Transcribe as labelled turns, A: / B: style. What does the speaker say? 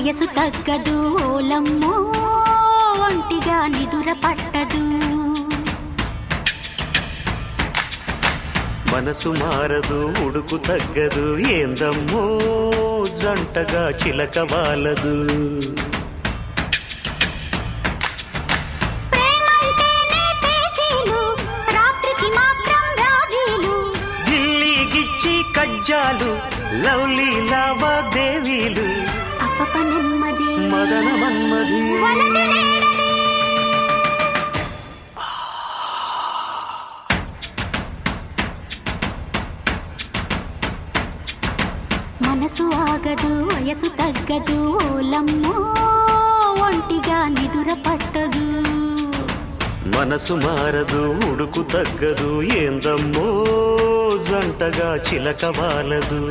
A: వయసు తగ్గదు ఓలమ్మో ఒంటిగా నిదుర పట్టదు
B: మనసు మారదు ఉడుకు తగ్గదు ఏందమ్మో జంటగా చిలక వాలదు గిల్లి కజ్జాలు లవ్లీ లావాదేవీలు
A: అప్పప నెమ్మది
B: మదన మన్మది
A: మనసు ఆగదు వయసు తగ్గదు ఓలమ్మో ఒంటిగా నిదుర పట్టదు
B: మనసు మారదు ఉడుకు తగ్గదు ఏందమ్మో జంటగా చిలక వాలదు